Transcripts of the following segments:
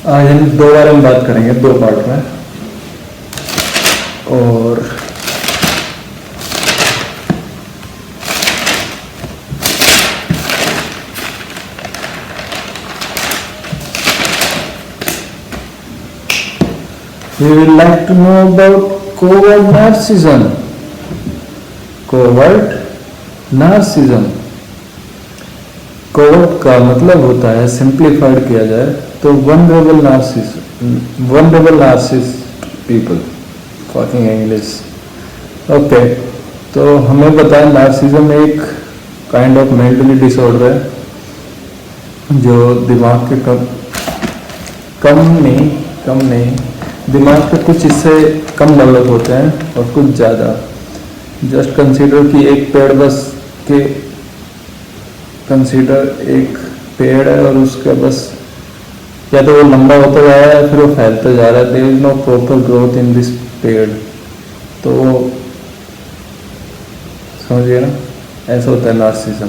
आज हम 2 बार हम बात करेंगे 2 पार्ट में। और we would like to know about covert narcissism. covert narcissism, covert का मतलब होता है, सिंप्लीफाइड किया जाए तो vulnerable narcissist people, fucking English. Okay, तो हमें पता है नार्सिज्म एक काइंड ऑफ मेंटली डिसऑर्डर है जो दिमाग के कम नहीं दिमाग के कुछ हिस्से कम डेवलप होते हैं और कुछ ज़्यादा। जस्ट कंसीडर कि एक पेड़ एक पेड़ है और उसका बस या तो वो लंबा होता जा रहा है फिर वो फैलता जा रहा है। There is no proper growth in this पेड़। तो समझिए ना, ऐसा होता है नार्सिज्म।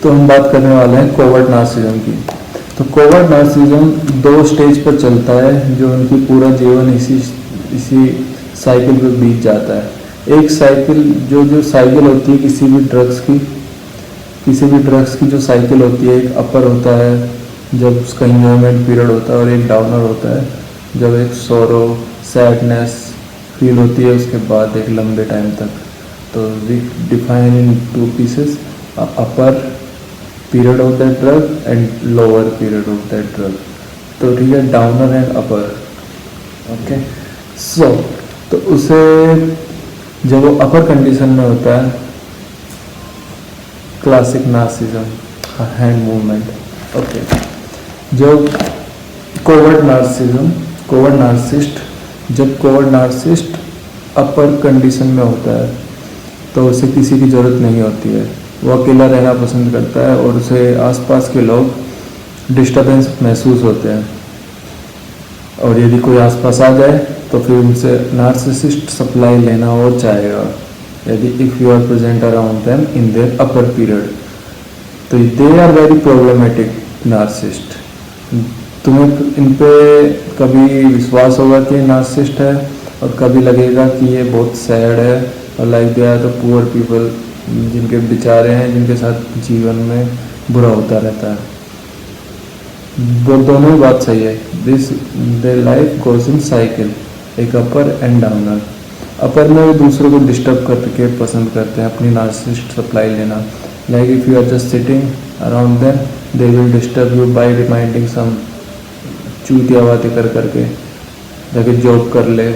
तो हम बात करने वाले हैं कोवर्ट नार्सिज्म की। तो कोवर्ट नार्सिज्म 2 स्टेज पर चलता है जो उनकी पूरा जीवन इसी साइकिल पे बीत जाता है। एक साइकिल जो साइकिल होती है किसी भी ड्रग्स की जो साइकिल होती है, एक अपर होता है जब उसका इंजॉयमेंट पीरियड होता है और एक डाउनर होता है जब एक सोरो सैडनेस फील होती है उसके बाद एक लंबे टाइम तक। तो we define in 2 pieces, upper period of that drug and lower period of that drug. तो ठीक है, downer and upper. Okay, so तो उसे जब वो अपर कंडीशन में होता है, classic narcissism, hand movement. Okay, जो कोवर्ट नार्सिस्ट अपर कंडीशन में होता है तो उसे किसी की ज़रूरत नहीं होती है। वो अकेला रहना पसंद करता है और उसे आसपास के लोग डिस्टर्बेंस महसूस होते हैं। और यदि कोई आसपास आ जाए तो फिर उनसे नार्सिसिस्ट सप्लाई लेना और चाहेगा, यदि if you are present around them in their upper period. तो they are very problematic narcissist. तुम्हें इन पे कभी विश्वास होगा कि नार्सिस्ट है और कभी लगेगा कि ये बहुत सैड है और like they are the poor people, जिनके बेचारे हैं, जिनके साथ जीवन में बुरा होता रहता है। वो दोनों ही बात सही है। This day life goes in cycle, एक अपर एंड डाउनर। अपर में वो दूसरों को डिस्टर्ब करके पसंद करते हैं, अपनी नार्सिसिस्ट सप्लाई लेना। Like if you are just sitting around them they will disturb you by reminding some चूतिया बातें कर करके, जाके जॉब कर ले,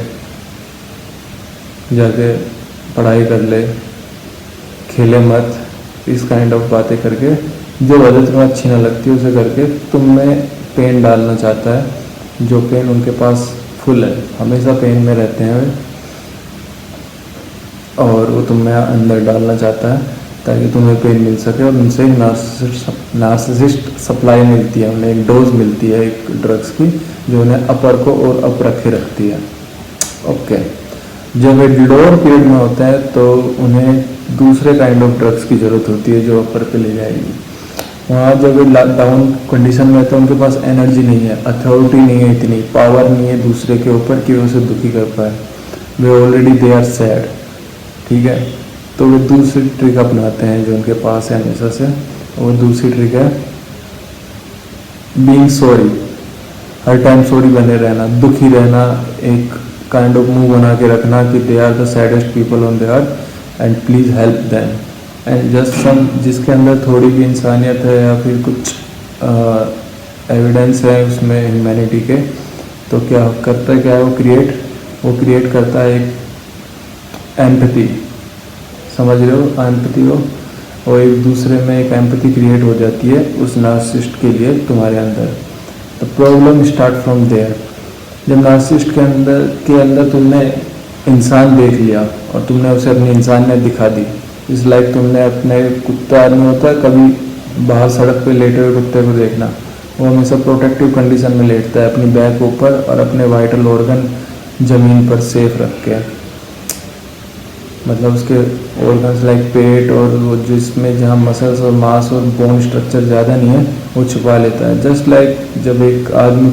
जाके पढ़ाई कर ले, खेले मत, इस काइंड ऑफ बातें करके जो वजह तुम्हें अच्छी ना लगती है उसे करके तुम में पेन डालना चाहता है। जो पेन उनके पास फुल है, हमेशा पेन में रहते हैं वे, और वो तुम में अंदर डालना चाहता है ताकि तुम्हें पेन मिल सके और उनसे नार्सिसिस्ट सप्लाई मिलती है, उन्हें एक डोज मिलती है एक ड्रग्स की जो उन्हें अपर को और अप रखे रखती है। ओके, जब वे लोअर पीरियड में होता है तो उन्हें दूसरे काइंड ऑफ ड्रग्स की ज़रूरत होती है जो अपर पे ले जाएगी। वहाँ जब वे डाउन कंडीशन में होते हैं उनके पास एनर्जी नहीं है, अथॉरिटी नहीं है, इतनी पावर नहीं है दूसरे के ऊपर कि वो उसे दुखी कर पाए। वे ऑलरेडी दे आर सैड, ठीक है। तो वे दूसरी ट्रिक अपनाते हैं जो उनके पास है हमेशा से, और दूसरी ट्रिक है बीइंग सॉरी, हर टाइम सॉरी बने रहना, दुखी रहना, एक काइंड ऑफ मुंह बना के रखना कि they are the saddest people on the earth and please help them. And just some जिसके अंदर थोड़ी भी इंसानियत है या फिर कुछ एविडेंस है उसमें ह्यूमैनिटी के, तो क्या करता है, क्या है वो क्रिएट करता है एक एम्पैथी। समझ रहे हो, एम्पैथी हो, और एक दूसरे में एक एम्पैथी क्रिएट हो जाती है उस नार्सिसिस्ट के लिए तुम्हारे अंदर। तो प्रॉब्लम स्टार्ट फ्रॉम देयर। जब नार्सिसिस्ट के अंदर तुमने इंसान देख लिया और तुमने उसे अपनी इंसानियत दिखा दी, इस लाइक तुमने अपने कुत्ता आदमी होता है, कभी बाहर सड़क पे लेटे हुए कुत्ते को देखना, वो हमेशा प्रोटेक्टिव कंडीशन में लेटता है, अपनी बैक ऊपर और अपने वाइटल ऑर्गन ज़मीन पर सेफ रख के, मतलब उसके ऑर्गन्स लाइक पेट और वो जिसमें जहाँ मसल्स और मांस और बोन स्ट्रक्चर ज़्यादा नहीं है वो छुपा लेता है। जस्ट लाइक जब एक आदमी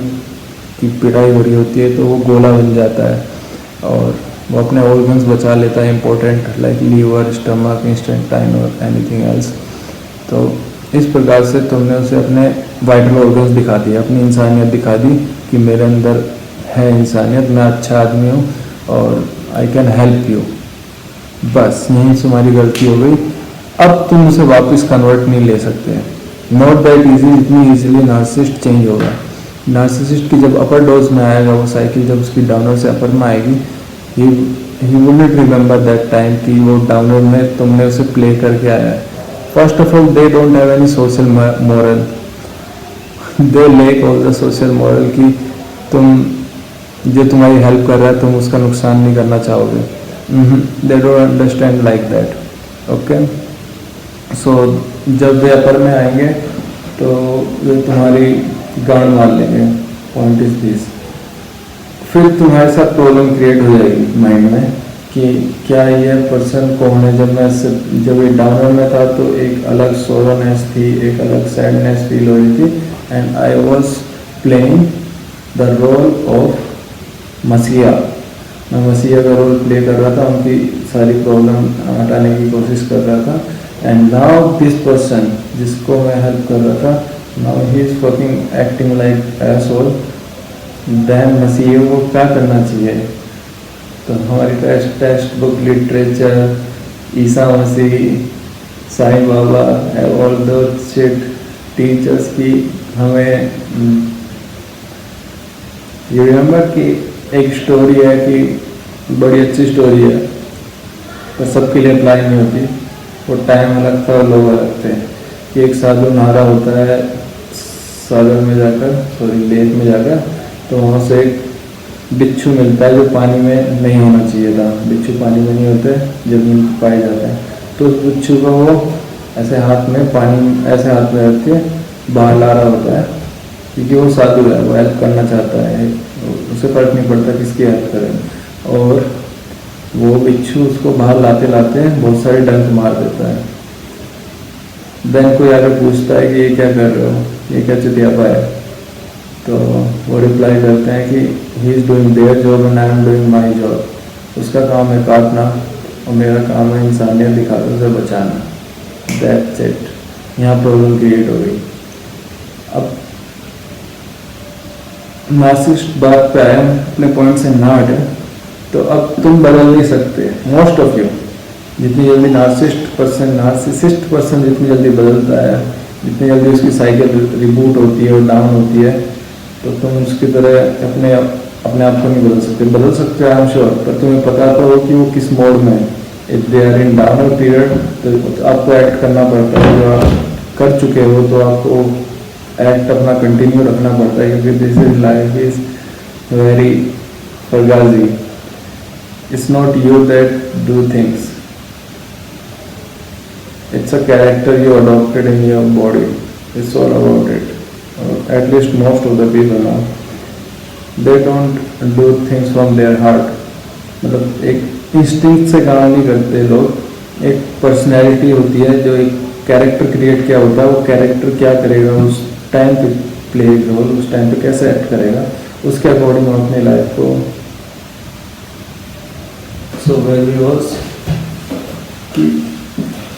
की पिटाई हो रही होती है तो वो गोला बन जाता है और वो अपने ऑर्गन्स बचा लेता है इंपॉर्टेंट, लाइक लीवर, स्टमक, इंस्टेंटाइन और एनीथिंग एल्स। तो इस प्रकार से तुमने उसे अपने वाइटल ऑर्गन्स दिखा दिए, अपनी इंसानियत दिखा दी कि मेरे अंदर है इंसानियत, मैं अच्छा आदमी हूँ और आई कैन हेल्प यू। बस यहीं से हमारी गलती हो गई। अब तुम उसे वापस कन्वर्ट नहीं ले सकते, नॉट दैट ईजी, जितनी ईजिली नार्सिसिस्ट चेंज होगा। नार्सिसिस्ट की जब अपर डोज में आएगा वो साइकिल, जब उसकी डाउनर से अपर में आएगी, he will not remember that time कि वो डाउनर में तुमने उसे प्ले करके आया है। First of all they don't have any social moral, they lake all the social moral कि तुम जो तुम्हारी हेल्प कर रहा है तुम उसका नुकसान नहीं करना चाहोगे। They don't understand like that. Okay, so जब वे अपर में आएंगे तो वे तुम्हारी गांड मार लेंगे। पॉइंट इज दिस, फिर तुम्हारे साथ प्रॉब्लम क्रिएट हो जाएगी माइंड में कि क्या ये पर्सन कौन है। जब ये डाउनर में था तो एक अलग सोरोनेस थी, एक अलग सैडनेस फील हो रही थी, and I was playing the role of मसीहा। मैं मसीहा का रोल प्ले कर रहा था, उनकी सारी प्रॉब्लम हटाने की कोशिश कर रहा था। एंड नाउ दिस पर्सन जिसको मैं हेल्प कर रहा था, now he is fucking acting like asshole. Then Masih को क्या करना चाहिए? तो हमारी text book literature, Isa Masih, Sai Baba, all those shit teachers की हमें ये रिमेंबर कि एक स्टोरी है कि बड़ी अच्छी स्टोरी है पर सबके लिए अप्लाई नहीं होती। वो टाइम अलग था और लोग अलग थे कि एक साधु नहा होता है सागर में जाकर, सॉरी लेक में जाकर, तो वहाँ से एक बिच्छू मिलता है जो पानी में नहीं होना चाहिए था। बिच्छू पानी में नहीं होते, जमीन पर पाए जाते हैं। तो उस बिच्छू को वो ऐसे हाथ में पानी ऐसे हाथ में रख के बाहर ला रहा होता है क्योंकि वो साधु है, वो हेल्प करना चाहता है, उसे फर्क नहीं पड़ता किसकी हेल्प करें। और वो बिच्छू उसको बाहर लाते लाते बहुत सारे डंक मार देता है। देन कोई आकर पूछता है कि ये क्या कर रहे हो, ये क्या चुतियापा है? तो वो रिप्लाई करते हैं कि he is doing their job and I am doing my job. उसका काम है काटना और मेरा काम है इंसानियत दिखाकर उसे बचाना। That's it. यहाँ प्रॉब्लम क्रिएट हो गई। अब नार्सिसिस्ट बात पे आया, अपने पॉइंट से ना हटे, तो अब तुम बदल नहीं सकते। मोस्ट ऑफ यू जितनी जल्दी नार्सिसिस्ट पर्सन जितनी जल्दी बदलता है, जितनी जल्दी उसकी साइकिल रिबूट होती है और डाउन होती है, तो तुम उसकी तरह अपने आप को नहीं बदल सकते। बदल सकते हो आई एम श्योर, पर तुम्हें पता तो हो कि वो किस मोड में है। If they are in downer period तो आपको एक्ट करना पड़ता है। जो आप कर चुके हो तो आपको एक्ट अपना कंटिन्यू रखना पड़ता है क्योंकि this is life is very fugazi. It's not you that do things, it's a character you adopted in your body. It's all about it. At least most of the people now, they don't do things from their heart. मतलब एक instinct से काम नहीं करते लोग। एक personality होती है, जो एक कैरेक्टर क्रिएट किया होता है, वो कैरेक्टर क्या करेगा उस टाइम पे प्ले रोल, उस टाइम पे कैसे एक्ट करेगा, उसके अकॉर्डिंग हम अपनी लाइफ को। सो वेयर वी वाज कि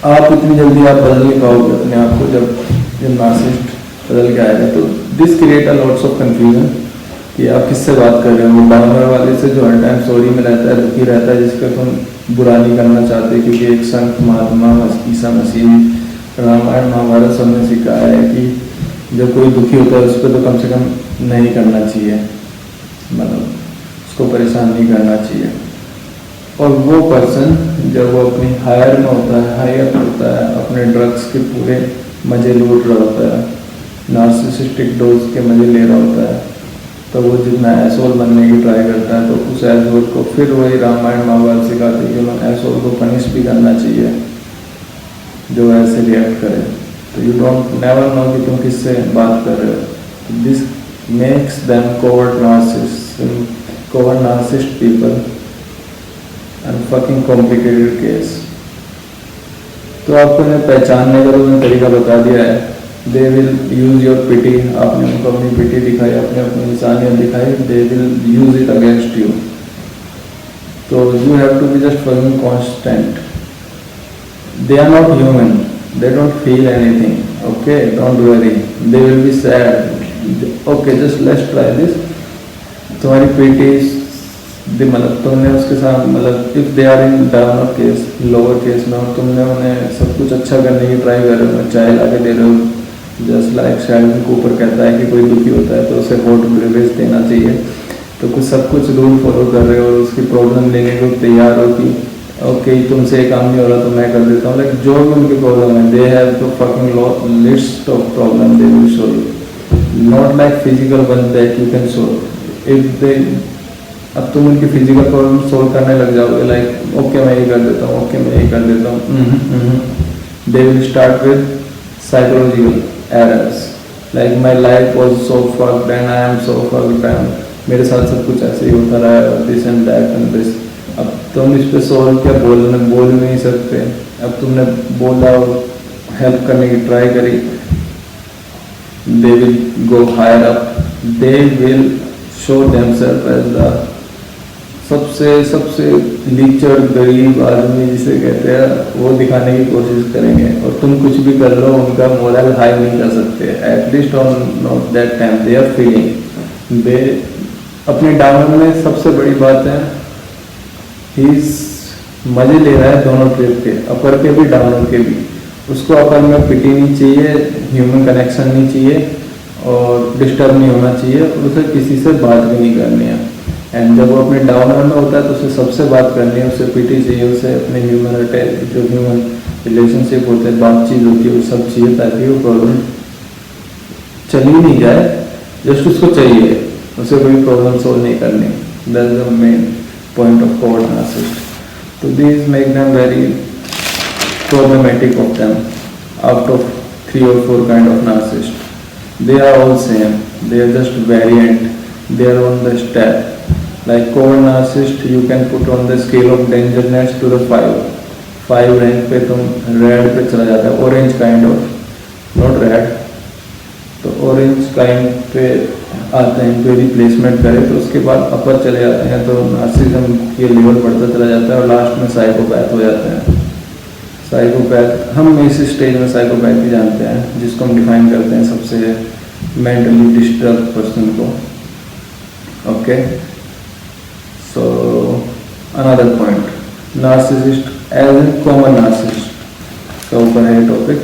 आप इतनी जल्दी आप बदल नहीं पाओगे अपने आप को। जब नार्सिसिस्ट बदल के आएगा तो this create a lots of confusion कि आप किससे बात कर रहे हो। वो डाउनर वाले से जो हर टाइम स्टोरी में रहता है, दुखी रहता है, जिसका तुम बुरा नहीं करना चाहते क्योंकि एक संत महात्मा ईसा मसीह, रामायण महाभारत सबने सिखाया है कि जब कोई दुखी होता है उस पर तो कम से कम नहीं करना चाहिए, मतलब उसको परेशान नहीं करना चाहिए। और वो पर्सन जब वो अपनी हायर में होता है, हायर होता है, अपने ड्रग्स के पूरे मज़े लूट रहा होता है, नार्सिसिस्टिक डोज के मज़े ले रहा होता है, तो वो जितना एसोल बनने की ट्राई करता है, तो उस एसोल को फिर वही रामायण महाभारत सिखाते हैं कि उन्हें एसोल को पनिश भी करना चाहिए जो ऐसे रिएक्ट करे। तो यू डोंट नेवर नो कि तुम किससे बात कर रहे हो। This makes them coward narcissist people and fucking complicated case. तो आपको इन्हें पहचानने का तो मैंने तरीका बता दिया है. They will use your pity. आपने उनको अपनी पिटी दिखाई, आपने अपनी इंसानियत दिखाई, they will use it against you. तो you have to be just fucking constant. They are not human, they don't feel anything. Okay, don't worry, they will be sad. Okay, just let's try this. तुम्हारी pity मतलब तुमने उसके साथ मतलब if they are in down case, lower case में, और तुमने उन्हें सब कुछ अच्छा करने की ट्राई कर रहे हो, चाय ला के दे रहे हो. जस्ट लाइक शेल्डन कूपर कहता है कि कोई दुखी होता है तो उसे हॉट बेवरेज देना चाहिए. तो कुछ सब कुछ रूल फॉलो कर रहे हो और उसकी प्रॉब्लम लेने को तैयार हो कि ओके तुमसे ये काम नहीं हो रहा तो मैं कर देता हूँ. लाइक जो भी उनकी प्रॉब्लम है, they have to fucking list of problem they will show you. Not like physical one that you can so. If they अब तुम उनकी फिजिकल प्रॉब्लम सोल्व करने लग जाओगे, लाइक ओके मैं ये कर देता हूँ, ओके मैं ये कर देता हूँ. They will start with psychological errors. Like my life was so fucked and I am so fucked and मेरे साथ सब कुछ ऐसे ही होता रहा है, this and that and this. अब तुम इस पे सोल्व क्या बोल नहीं सकते. अब तुमने बोला और हेल्प करने की ट्राई करी, they will go higher up. They will show themselves as the सबसे लीचर गरीब आदमी जिसे कहते हैं, वो दिखाने की कोशिश करेंगे. और तुम कुछ भी कर लो, उनका मोरल हाई नहीं कर सकते. At least on not that time they are feeling. They अपने डाउन में सबसे बड़ी बात है, ही मजे ले रहा है दोनों ट्रिप के, अपर के भी डाउन के भी. उसको अपर में पिटी नहीं चाहिए, ह्यूमन कनेक्शन नहीं चाहिए और डिस्टर्ब नहीं होना चाहिए, और उसे किसी से बात भी नहीं करनी है. एंड जब वो अपने डाउनर में होता है तो उसे सबसे बात करनी है, उसे पीटी चाहिए, उसे अपने ह्यूमन जो ह्यूमन रिलेशनशिप होते हैं, बातचीत होती है, वो सब चाहिए ताकि वो प्रॉब्लम चली नहीं जाए. जस्ट उसको चाहिए, उसे कोई प्रॉब्लम सोल्व नहीं करनी. That is the main point of coward narcissist. तो this make them very problematic of them. Out of 3 or 4 kind of narcissist, they are all same, they are just variant, they are on the step. Like covert narcissist you can put on the scale of dangerousness to the 5 rank पे तुम red पे चला जाता है. Orange kind of, not red. तो orange kind पे आते हैं, कोई रिप्लेसमेंट करे तो उसके बाद अपर चले जाते हैं, तो नार्सिसिज्म ये लेवल बढ़ता चला जाता है और लास्ट में साइकोपैथ हो जाते हैं. साइकोपैथ हम इस स्टेज में साइकोपैथ ही जानते हैं, जिसको हम डिफाइन करते हैं सबसे मेंटली डिस्टर्ब पर्सन को. Okay, so another point, narcissist as a common narcissist का ऊपर है टॉपिक.